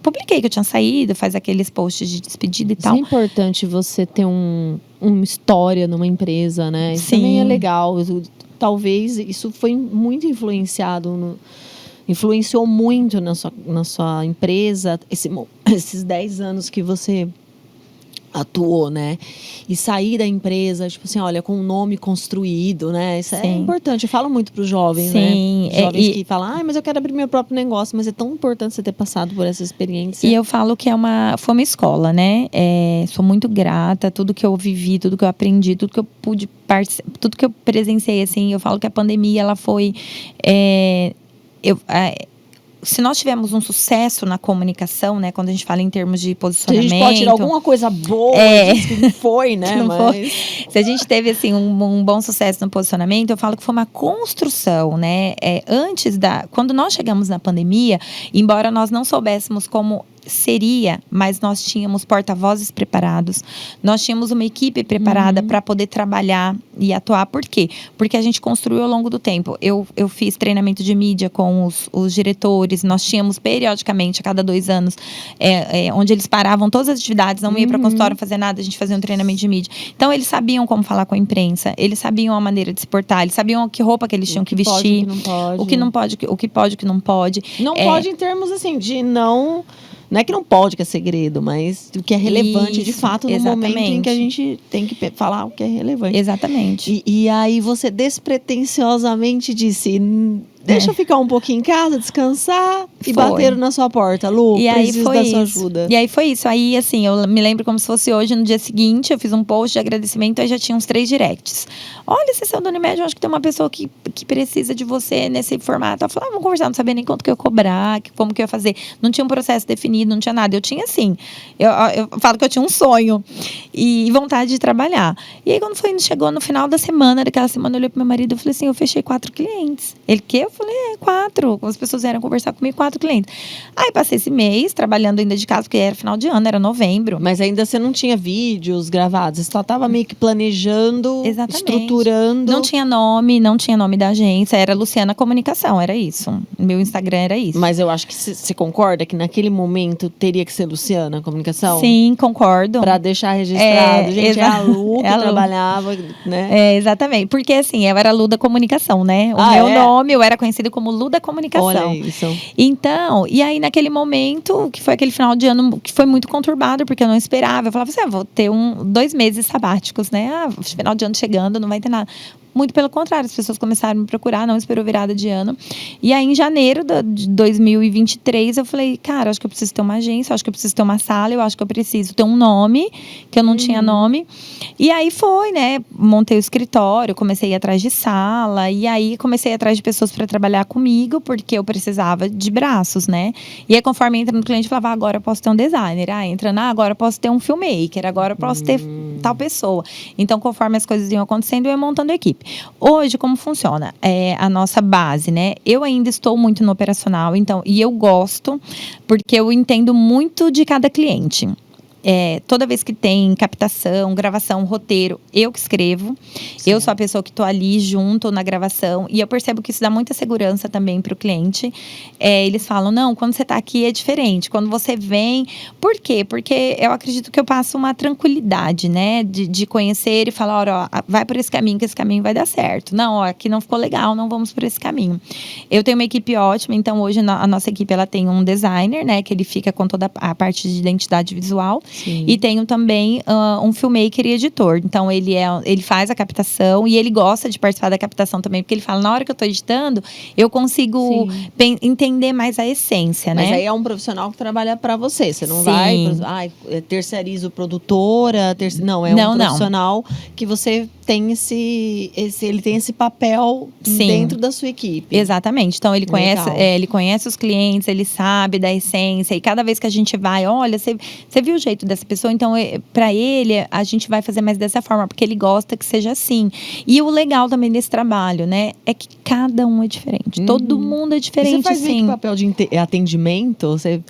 publiquei que eu tinha saído, faz aqueles posts de despedida e tal. É importante você ter uma história numa empresa, né? Isso também é legal. Talvez isso foi muito influenciou muito na sua empresa, esses 10 anos que você atuou, né? E sair da empresa, tipo assim, olha, com um nome construído, né? Isso é importante. Eu falo muito para os jovens, né? Jovens que falam, mas eu quero abrir meu próprio negócio. Mas é tão importante você ter passado por essa experiência. E eu falo que foi uma escola, né? Sou muito grata, tudo que eu vivi, tudo que eu aprendi, tudo que eu pude tudo que eu presenciei, assim. Eu falo que a pandemia, ela foi... se nós tivermos um sucesso na comunicação, né? Quando a gente fala em termos de posicionamento... A gente pode tirar alguma coisa boa disso que não foi, né? Se a gente teve, assim, um bom sucesso no posicionamento, eu falo que foi uma construção, né? Quando nós chegamos na pandemia, embora nós não soubéssemos como seria, mas nós tínhamos porta-vozes preparados, nós tínhamos uma equipe preparada para poder trabalhar e atuar. Por quê? Porque a gente construiu ao longo do tempo. Eu fiz treinamento de mídia com os diretores, nós tínhamos periodicamente, a cada 2 anos, onde eles paravam todas as atividades, não ia para consultório fazer nada, a gente fazia um treinamento de mídia. Então, eles sabiam como falar com a imprensa, eles sabiam a maneira de se portar, eles sabiam que roupa que eles tinham que vestir, o que não pode, o que pode, o que não pode. Não pode em termos, assim, de não... Não é que não pode, que é segredo, mas o que é relevante de fato no momento em que a gente tem que falar o que é relevante. Exatamente. E aí você despretensiosamente disse... Deixa eu ficar um pouquinho em casa, descansar e bateram na sua porta. Lu, preciso da sua ajuda. E aí foi isso. Aí, assim, eu me lembro como se fosse hoje, no dia seguinte, eu fiz um post de agradecimento, aí já tinha uns 3 directs. Olha, você saiu da Unimed, eu acho que tem uma pessoa que precisa de você nesse formato. Eu falei, vamos conversar, não sabia nem quanto que eu ia cobrar, como que eu ia fazer. Não tinha um processo definido, não tinha nada. Eu tinha, assim, eu falo que eu tinha um sonho e vontade de trabalhar. E aí, quando chegou no final da semana, daquela semana, eu olhei pro meu marido e falei assim, eu fechei 4 clientes. Ele, quê? Eu falei, 4. As pessoas vieram conversar comigo, 4 clientes. Aí passei esse mês trabalhando ainda de casa, porque era final de ano, era novembro. Mas ainda você não tinha vídeos gravados, você só estava meio que planejando, estruturando. Não tinha nome da agência, era Luciana Comunicação, era isso. Meu Instagram era isso. Mas eu acho que você concorda que naquele momento teria que ser Luciana Comunicação? Sim, concordo. Pra deixar registrado. Gente, é a Lu que trabalhava, né? Exatamente. Porque assim, eu era Lu da Comunicação, né? O meu nome, eu era conhecido como Lu da Comunicação. Olha isso. Então, e aí naquele momento, que foi aquele final de ano que foi muito conturbado, porque eu não esperava. Eu falava assim, vou ter 2 meses sabáticos, né? Final de ano chegando, não vai ter nada. Muito pelo contrário, as pessoas começaram a me procurar, não esperou virada de ano. E aí, em janeiro de 2023, eu falei, cara, acho que eu preciso ter uma agência, acho que eu preciso ter uma sala, eu acho que eu preciso ter um nome, que eu não tinha nome. E aí foi, né? Montei o escritório, comecei a ir atrás de sala, e aí comecei a ir atrás de pessoas para trabalhar comigo, porque eu precisava de braços, né? E aí, conforme entra no cliente, eu falava, agora eu posso ter um designer, entra agora eu posso ter um filmmaker, agora eu posso ter tal pessoa. Então, conforme as coisas iam acontecendo, eu ia montando a equipe. Hoje, como funciona? A nossa base, né? Eu ainda estou muito no operacional, então, e eu gosto, porque eu entendo muito de cada cliente. Toda vez que tem captação, gravação, roteiro, eu que escrevo. Sim. Eu sou a pessoa que estou ali junto na gravação. E eu percebo que isso dá muita segurança também para o cliente. Eles falam, não, quando você está aqui é diferente. Quando você vem... Por quê? Porque eu acredito que eu passo uma tranquilidade, né? De conhecer e falar, ó, vai por esse caminho, que esse caminho vai dar certo. Não, ó, aqui não ficou legal, não vamos por esse caminho. Eu tenho uma equipe ótima. Então, hoje, a nossa equipe, ela tem um designer, né? Que ele fica com toda a parte de identidade visual. Sim. E tenho também um filmmaker e editor. Então, ele faz a captação e ele gosta de participar da captação também, porque ele fala, na hora que eu estou editando, eu consigo entender mais a essência, né? Mas aí é um profissional que trabalha para você. Você não vai, terceiriza o produtora, não, é um profissional que você tem ele tem esse papel dentro da sua equipe. Exatamente. Então, ele conhece os clientes, ele sabe da essência. E cada vez que a gente vai, olha, você viu o jeito dessa pessoa? Então, para ele, a gente vai fazer mais dessa forma, porque ele gosta que seja assim. E o legal também desse trabalho, né, é que cada um é diferente. Todo mundo é diferente, e você faz meio que papel de atendimento? Você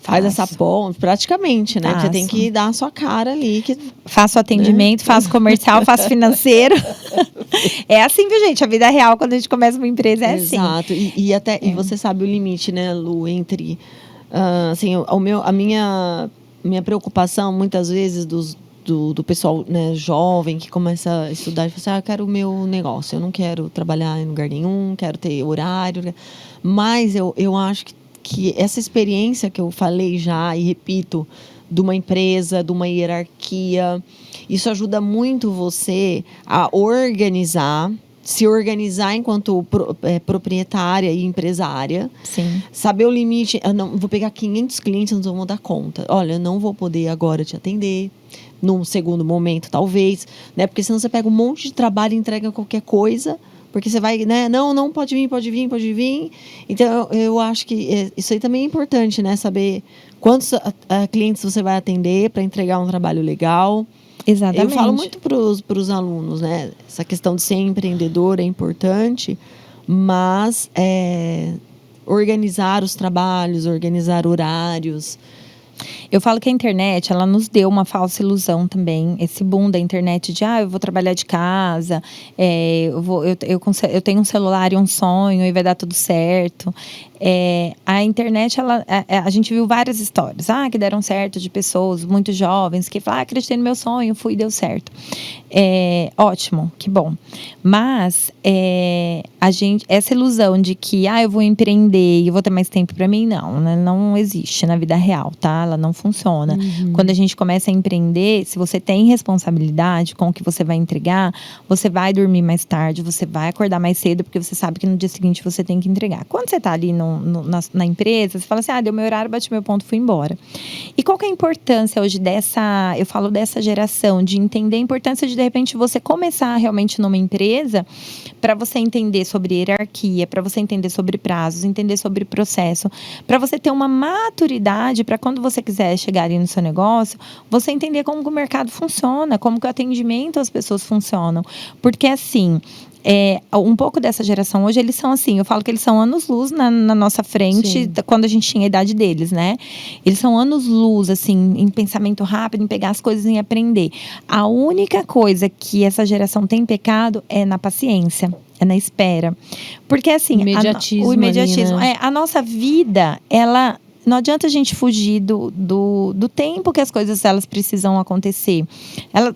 faz essa ponte, praticamente, né? Você tem que dar a sua cara ali. Faço atendimento, faço comercial, faço financeiro. É assim, viu, gente? A vida real, quando a gente começa uma empresa, assim. Exato. E você sabe o limite, né, Lu, entre... a minha preocupação, muitas vezes, do pessoal, né, jovem que começa a estudar e fala assim, eu quero o meu negócio, eu não quero trabalhar em lugar nenhum, quero ter horário. Mas eu acho que essa experiência que eu falei já e repito, de uma empresa, de uma hierarquia, isso ajuda muito você a se organizar enquanto proprietária e empresária. Sim. Saber o limite. Eu não vou pegar 500 clientes, não vou dar conta. Olha, eu não vou poder agora te atender. Num segundo momento, talvez. Né? Porque senão você pega um monte de trabalho e entrega qualquer coisa. Porque você vai, né? Não, pode vir. Então, eu acho que isso aí também é importante, né? Saber quantos clientes você vai atender para entregar um trabalho legal. Exatamente. Eu falo muito para os alunos, né? Essa questão de ser empreendedor é importante, mas organizar os trabalhos, organizar horários. Eu falo que a internet, ela nos deu uma falsa ilusão também. Esse boom da internet de, eu vou trabalhar de casa, eu tenho um celular e um sonho e vai dar tudo certo. A internet, a gente viu várias histórias, que deram certo, de pessoas muito jovens que falaram, acreditei no meu sonho, fui e deu certo. Ótimo, que bom. Mas essa ilusão de que eu vou empreender e eu vou ter mais tempo para mim, não existe na vida real, tá? Ela não funciona. Uhum. Quando a gente começa a empreender, se você tem responsabilidade com o que você vai entregar, você vai dormir mais tarde, você vai acordar mais cedo, porque você sabe que no dia seguinte você tem que entregar. Quando você está ali na empresa, você fala assim, deu meu horário, bati meu ponto, fui embora. E qual que é a importância hoje eu falo dessa geração, de entender a importância de repente, você começar realmente numa empresa, para você entender sobre hierarquia, para você entender sobre prazos, entender sobre processo, para você ter uma maturidade, para quando você quiser chegar ali no seu negócio, você entender como que o mercado funciona, como que o atendimento às pessoas funcionam. Porque, assim, um pouco dessa geração hoje, eles são assim, eu falo que eles são anos-luz na nossa frente, quando a gente tinha a idade deles, né? Eles são anos-luz, assim, em pensamento rápido, em pegar as coisas e aprender. A única coisa que essa geração tem pecado é na paciência, é na espera. Porque, assim, o imediatismo ali, né? A nossa vida, ela não adianta a gente fugir do tempo que as coisas elas precisam acontecer.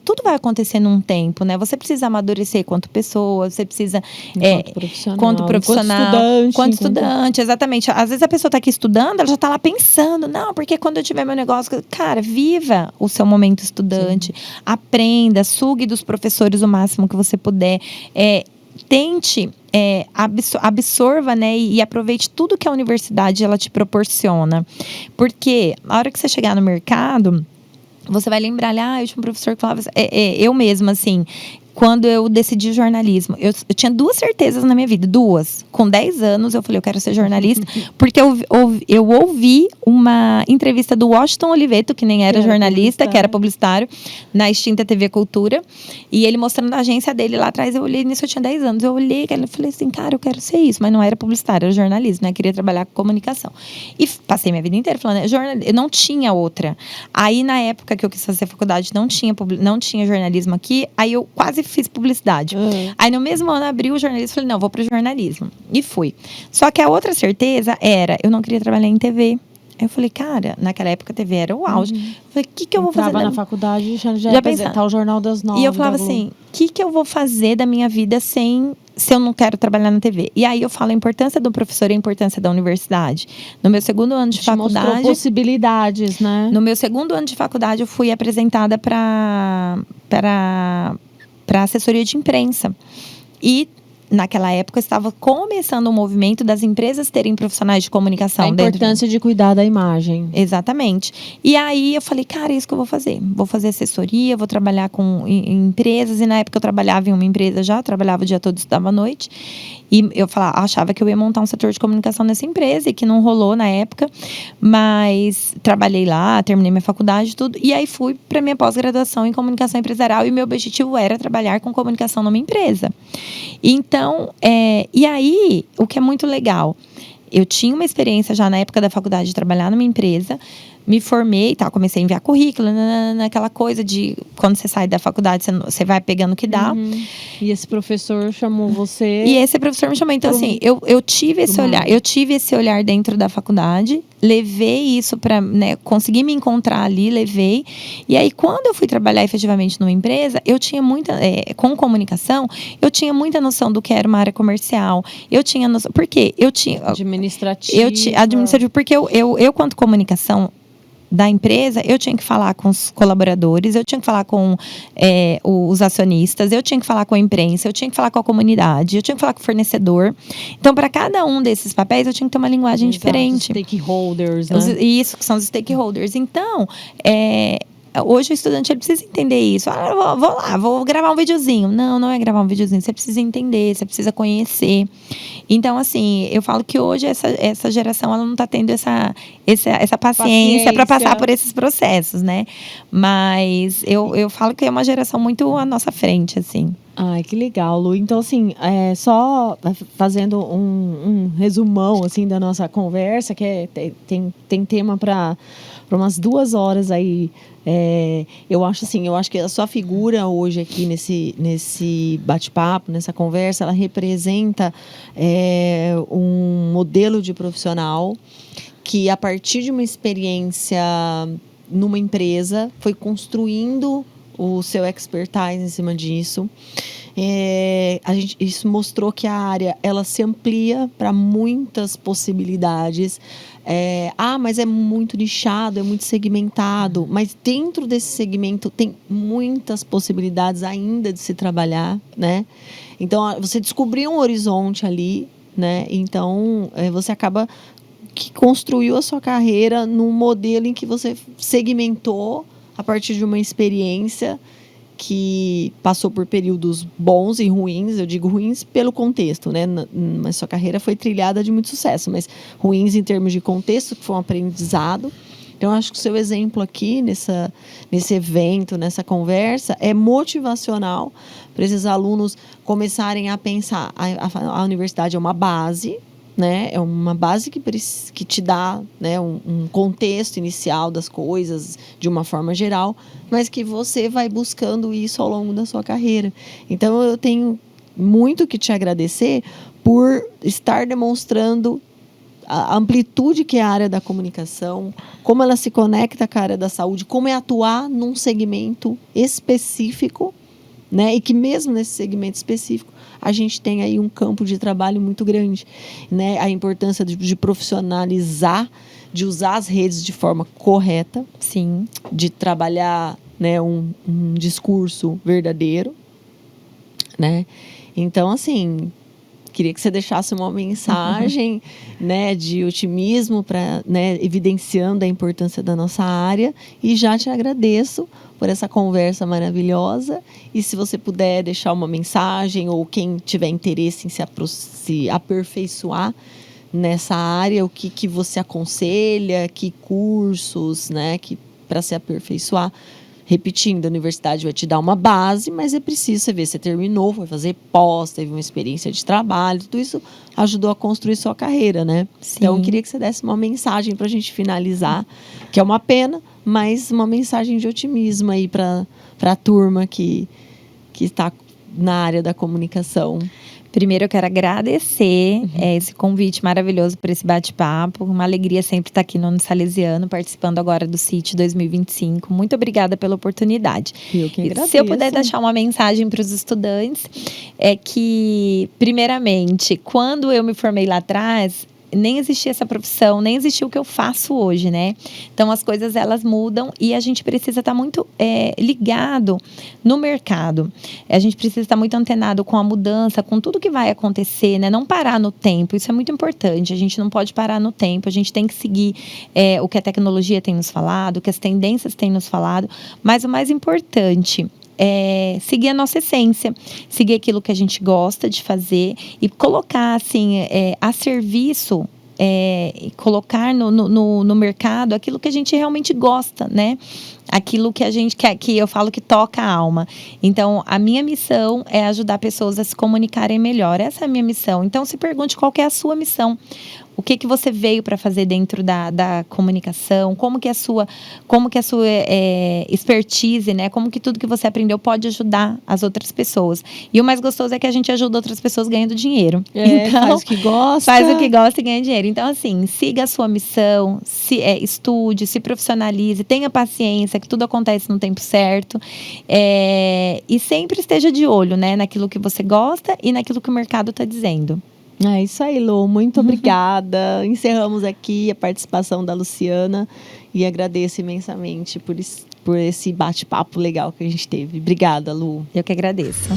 Tudo vai acontecer num tempo, né? Você precisa amadurecer quanto pessoa, você precisa quanto profissional, quanto estudante, exatamente. Às vezes a pessoa está aqui estudando, ela já está lá pensando, não, porque quando eu tiver meu negócio, cara, viva o seu momento estudante, aprenda, sugue dos professores o máximo que você puder, tente, absorva, né, e aproveite tudo que a universidade ela te proporciona, porque a hora que você chegar no mercado, você vai lembrar, eu tinha um professor que falava, eu mesma, assim, quando eu decidi jornalismo, eu tinha 2 certezas na minha vida, 2. Com 10 anos, eu falei, eu quero ser jornalista, porque eu ouvi uma entrevista do Washington Oliveto, que nem era jornalista, que era publicitário, na extinta TV Cultura, e ele mostrando a agência dele lá atrás, eu olhei nisso, eu tinha 10 anos, eu olhei, eu falei assim, cara, eu quero ser isso, mas não era publicitário, era jornalismo, né, eu queria trabalhar com comunicação. E passei minha vida inteira falando, eu não tinha outra. Aí, na época que eu quis fazer faculdade, não tinha jornalismo aqui, aí eu quase fiz publicidade. Aí no mesmo ano abri o jornalismo, falei, não, vou pro jornalismo. E fui. Só que a outra certeza era, eu não queria trabalhar em TV. Aí eu falei, cara, naquela época a TV era o auge. Eu falei, o que eu vou fazer? Na faculdade já apresentar o Jornal das 9. E eu falava assim, o que eu vou fazer da minha vida se eu não quero trabalhar na TV? E aí eu falo a importância do professor e a importância da universidade. No meu segundo ano de faculdade... mostrou possibilidades, né? No meu segundo ano de faculdade, eu fui apresentada para assessoria de imprensa. E, naquela época, estava começando o movimento das empresas terem profissionais de comunicação. A importância de cuidar da imagem. Exatamente. E aí, eu falei, cara, é isso que eu vou fazer. Vou fazer assessoria, vou trabalhar em empresas. E, na época, eu trabalhava em uma empresa já. Trabalhava o dia todo, estudava à noite. E eu achava que eu ia montar um setor de comunicação nessa empresa. E que não rolou na época. Mas trabalhei lá, terminei minha faculdade e tudo. E aí, fui para minha pós-graduação em comunicação empresarial. E meu objetivo era trabalhar com comunicação numa empresa. Então, e aí, o que é muito legal, eu tinha uma experiência já na época da faculdade de trabalhar numa empresa, me formei, comecei a enviar currículo, naquela coisa de quando você sai da faculdade, você vai pegando o que dá. E esse professor chamou você? E esse professor me chamou. Então, assim, eu tive esse olhar. Eu tive esse olhar dentro da faculdade, levei isso para, né, conseguir me encontrar ali, levei. E aí, quando eu fui trabalhar efetivamente numa empresa, eu tinha muita, com comunicação, eu tinha muita noção do que era uma área comercial. Eu tinha noção, porque eu tinha... Administrativo, porque eu quanto comunicação da empresa, eu tinha que falar com os colaboradores, eu tinha que falar com os acionistas, eu tinha que falar com a imprensa, eu tinha que falar com a comunidade, eu tinha que falar com o fornecedor. Então, para cada um desses papéis, eu tinha que ter uma linguagem diferente. Stakeholders, né? Isso, que são os stakeholders. Então, hoje o estudante ele precisa entender isso. Vou gravar um videozinho. Não é gravar um videozinho. Você precisa entender, você precisa conhecer. Então, assim, eu falo que hoje essa geração ela não está tendo essa paciência para passar por esses processos, né? Mas eu falo que é uma geração muito à nossa frente, assim. Ai, que legal, Lu. Então, assim, só fazendo um resumão, assim, da nossa conversa, que tem tema para umas 2 horas aí. Eu acho que a sua figura hoje aqui nesse bate-papo, nessa conversa, ela representa um modelo de profissional que, a partir de uma experiência numa empresa, foi construindo o seu expertise em cima disso. Isso mostrou que a área ela se amplia para muitas possibilidades. Mas é muito nichado, é muito segmentado. Mas dentro desse segmento tem muitas possibilidades ainda de se trabalhar, né? Então, você descobriu um horizonte ali, né? Então, você acaba que construiu a sua carreira num modelo em que você segmentou a partir de uma experiência que passou por períodos bons e ruins. Eu digo ruins pelo contexto, né? Mas sua carreira foi trilhada de muito sucesso, mas ruins em termos de contexto, que foi um aprendizado. Então, eu acho que o seu exemplo aqui, nesse evento, nessa conversa, é motivacional para esses alunos começarem a pensar. A universidade é uma base, né? É uma base que te dá, né, um contexto inicial das coisas de uma forma geral, mas que você vai buscando isso ao longo da sua carreira. Então, eu tenho muito que te agradecer por estar demonstrando a amplitude que é a área da comunicação, como ela se conecta com a área da saúde, como é atuar num segmento específico, né? E que mesmo nesse segmento específico, a gente tem aí um campo de trabalho muito grande, né? A importância de profissionalizar, de usar as redes de forma correta, Sim. de trabalhar, né, um discurso verdadeiro, né? Então, assim, queria que você deixasse uma mensagem, né, de otimismo, para, né, evidenciando a importância da nossa área. E já te agradeço por essa conversa maravilhosa. E se você puder deixar uma mensagem, ou quem tiver interesse em se aperfeiçoar nessa área, o que você aconselha, que cursos, né, que para se aperfeiçoar. Repetindo, a universidade vai te dar uma base, mas é preciso você ver, você terminou, foi fazer pós, teve uma experiência de trabalho, tudo isso ajudou a construir sua carreira, né? Sim. Então, eu queria que você desse uma mensagem para a gente finalizar, que é uma pena, mas uma mensagem de otimismo aí para a turma que está na área da comunicação. Primeiro, eu quero agradecer esse convite maravilhoso por esse bate-papo. Uma alegria sempre estar aqui no Salesiano, participando agora do CIT 2025. Muito obrigada pela oportunidade. Eu que agradeço. Se eu puder deixar uma mensagem para os estudantes, é que, primeiramente, quando eu me formei lá atrás, nem existia essa profissão, nem existia o que eu faço hoje, né? Então, as coisas, elas mudam e a gente precisa estar muito ligado no mercado. A gente precisa estar muito antenado com a mudança, com tudo que vai acontecer, né? Não parar no tempo, isso é muito importante. A gente não pode parar no tempo, a gente tem que seguir o que a tecnologia tem nos falado, o que as tendências têm nos falado, mas o mais importante seguir a nossa essência, seguir aquilo que a gente gosta de fazer e colocar assim, a serviço, colocar no mercado aquilo que a gente realmente gosta, né? Aquilo que a gente quer, que eu falo que toca a alma. Então, a minha missão é ajudar pessoas a se comunicarem melhor. Essa é a minha missão. Então, se pergunte qual que é a sua missão. O que você veio para fazer dentro da comunicação? Como que a sua expertise, né? Como que tudo que você aprendeu pode ajudar as outras pessoas? E o mais gostoso é que a gente ajuda outras pessoas ganhando dinheiro. Então, faz o que gosta. Faz o que gosta e ganha dinheiro. Então, assim, siga a sua missão, estude, se profissionalize, tenha paciência, que tudo acontece no tempo certo. E sempre esteja de olho, né? Naquilo que você gosta e naquilo que o mercado está dizendo. É isso aí, Lu. Muito obrigada. Encerramos aqui a participação da Luciana e agradeço imensamente por esse bate-papo legal que a gente teve. Obrigada, Lu. Eu que agradeço.